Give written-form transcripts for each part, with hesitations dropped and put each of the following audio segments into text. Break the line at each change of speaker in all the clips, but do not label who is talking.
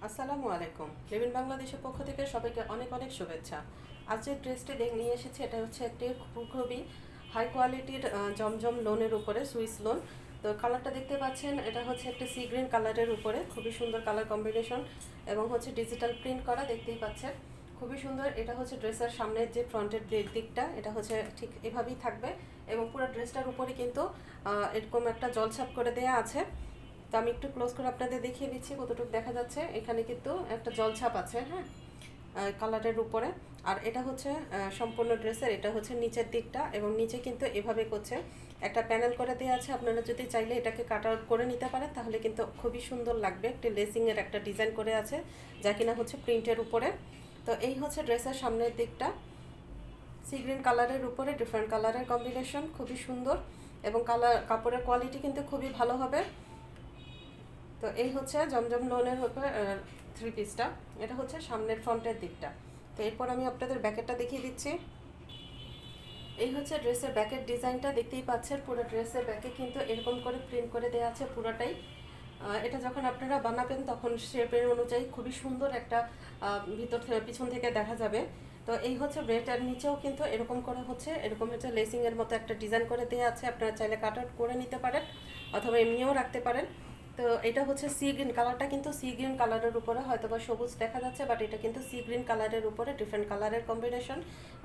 আসসালামু আলাইকুম। Live in বাংলাদেশের পক্ষ থেকে সবাইকে অনেক অনেক শুভেচ্ছা। আজ যে ড্রেসটি নিয়ে এসেছি এটা হচ্ছে একটি খুবই হাই কোয়ালিটির জমজম লোনের উপরে সুইস লোন। তো কালারটা দেখতে পাচ্ছেন, এটা হচ্ছে একটা সি গ্রিন কালারের উপরে খুবই সুন্দর কালার কম্বিনেশন এবং হচ্ছে ডিজিটাল প্রিন্ট করা, দেখতেই পাচ্ছেন খুবই সুন্দর। এটা হচ্ছে ড্রেসের সামনের যে ফ্রন্টের দিকটা, এটা হচ্ছে ঠিক এভাবেই থাকবে এবং পুরো ড্রেসটার উপরে কিন্তু এরকম একটা জলছাপ করে দেয়া আছে। তো আমি একটু ক্লোজ করে আপনাদের দেখিয়ে দিচ্ছি কতটুকু দেখা যাচ্ছে। এখানে কিন্তু একটা জলছাপ আছে, হ্যাঁ, কালারের উপরে। আর এটা হচ্ছে সম্পূর্ণ ড্রেসের, এটা হচ্ছে নিচের দিকটা এবং নিচে কিন্তু এভাবে করছে একটা প্যানেল করে দেওয়া আছে। আপনারা যদি চাইলে এটাকে কাট আউট করে নিতে পারেন তাহলে কিন্তু খুবই সুন্দর লাগবে। একটি লেসিংয়ের একটা ডিজাইন করে আছে যা কিনা হচ্ছে প্রিন্টের উপরে। তো এই হচ্ছে ড্রেসের সামনের দিকটা, সি গ্রিন কালারের উপরে ডিফারেন্ট কালারের কম্বিনেশন, খুবই সুন্দর এবং কাপড়ের কোয়ালিটি কিন্তু খুবই ভালো হবে। তো এই হচ্ছে জমজম লোনের উপরে থ্রি পিসটা, এটা হচ্ছে সামনের ফ্রন্টের দিকটা। তো এরপর আমি আপনাদের ব্যাকেটটা দেখিয়ে দিচ্ছি। এই হচ্ছে ড্রেসের ব্যাকের ডিজাইনটা, দেখতেই পাচ্ছেন পুরো ড্রেসের ব্যাকে কিন্তু এরকম করে প্রিন্ট করে দেওয়া আছে পুরোটাই। এটা যখন আপনারা বানাবেন তখন শেপের অনুযায়ী খুবই সুন্দর একটা ভিতর পিছন থেকে দেখা যাবে। তো এই হচ্ছে ব্রেটার নিচেও কিন্তু এরকম করে হচ্ছে এরকম হচ্ছে লেসিংয়ের মতো একটা ডিজাইন করে দেওয়া আছে। আপনারা চাইলে কাট আউট করে নিতে পারেন অথবা এমনিও রাখতে পারেন। তো এটা হচ্ছে সি গ্রিন কালারটা, কিন্তু সি গ্রিন কালারের উপরে হয়তো বা সবুজ দেখা যাচ্ছে, বাট এটা কিন্তু সি গ্রিন কালারের উপরে ডিফারেন্ট কালারের কম্বিনেশন।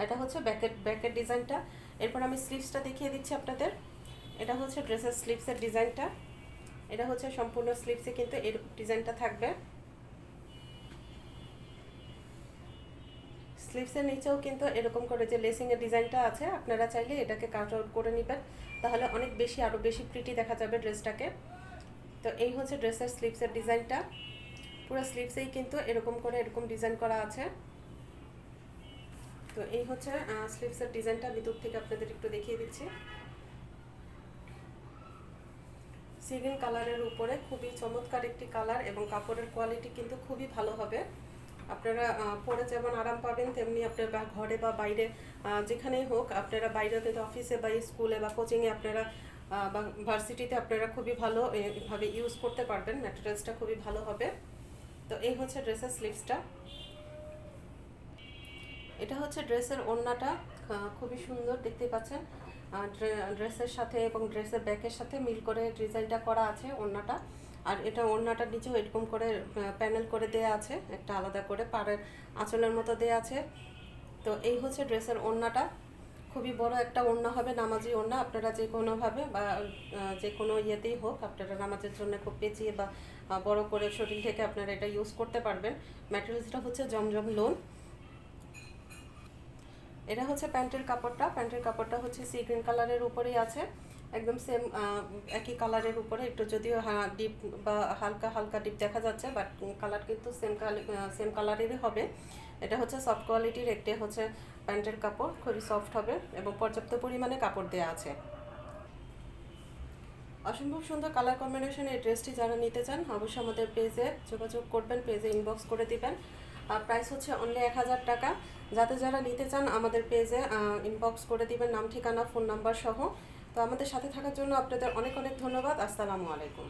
এটা হচ্ছে ব্যাকের ডিজাইনটা। এরপর আমি স্লিভসটা দেখিয়ে দিচ্ছি আপনাদের। এটা হচ্ছে ড্রেসের স্লিভসের ডিজাইনটা, এটা হচ্ছে সম্পূর্ণ স্লিভসে কিন্তু এর ডিজাইনটা থাকবে। স্লিভসের নিচেও কিন্তু এরকম করে যে লেসিংয়ের ডিজাইনটা আছে, আপনারা চাইলে এটাকে কাট আউট করে নেবেন তাহলে অনেক বেশি আরও বেশি প্রিটি দেখা যাবে ড্রেসটাকে। তো এই হচ্ছে ড্রেসের স্লিভসের ডিজাইনটা, পুরো স্লিভসেই কিন্তু এরকম করে এরকম ডিজাইন করা আছে। তো এই হচ্ছে স্লিভসের ডিজাইনটা, আমি দূর থেকে আপনাদের একটু দেখিয়ে দিচ্ছি। সি গ্রিন কালারের উপরে খুবই চমৎকার একটি কালার এবং কাপড়ের কোয়ালিটি কিন্তু খুবই ভালো হবে। আপনারা পরে যেমন আরাম পাবেন তেমনি আপনার ঘরে বা বাইরে যেখানেই হোক, আপনারা বাইরে অফিসে বা স্কুলে বা কোচিংয়ে আপনারা বা ভার্সিটিতে আপনারা খুবই ভালো এভাবে ইউজ করতে পারবেন। ম্যাটেরিয়ালসটা খুবই ভালো হবে। তো এই হচ্ছে ড্রেসের স্লিভসটা। এটা হচ্ছে ড্রেসের ওড়নাটা, খুবই সুন্দর দেখতে পাচ্ছেন। ড্রেসের সাথে এবং ড্রেসের ব্যাকের সাথে মিল করে ডিজাইনটা করা আছে ওড়নাটা। আর এটা ওড়নাটার নিচেও এরকম করে প্যানেল করে দেয়া আছে, একটা আলাদা করে পাড়ের আঁচলের মতো দেয়া আছে। তো এই হচ্ছে ড্রেসের ওড়নাটা, খুবই বড় একটা ওড়না হবে, নামাজি ওড়না। আপনারা যে কোনোভাবে বা যে কোনো ইয়েতেই হোক আপনারা নামাজের জন্য খুব পেঁচিয়ে বা বড় করে শরীর থেকে আপনারা এটা ইউজ করতে পারবেন। ম্যাটেরিয়ালসটা হচ্ছে জমজম লোন। এটা হচ্ছে প্যান্টের কাপড়টা হচ্ছে সি গ্রিন কালারের উপরেই আছে, একদম সেম একই কালারের উপরে, একটু যদিও ডিপ বা হালকা হালকা ডিপ দেখা যাচ্ছে, বাট কালার কিন্তু সেম কালারেরই হবে। এটা হচ্ছে সফট কোয়ালিটির একটি হচ্ছে প্যান্টের কাপড়, খুবই সফট হবে এবং পর্যাপ্ত পরিমাণে কাপড় দেওয়া আছে। অসম্ভব সুন্দর কালার কম্বিনেশন এই ড্রেসটি যারা নিতে চান অবশ্যই আমাদের পেজে যোগাযোগ করবেন, পেজে ইনবক্স করে দিবেন। প্রাইস হচ্ছে অনলি 1000 টাকা। যারা নিতে চান আমাদের পেজে ইনবক্স করে দিবেন, নাম ঠিকানা ফোন নাম্বার সহ। তো আমাদের সাথে থাকার জন্য আপনাদের অনেক অনেক ধন্যবাদ। আসসালামু আলাইকুম।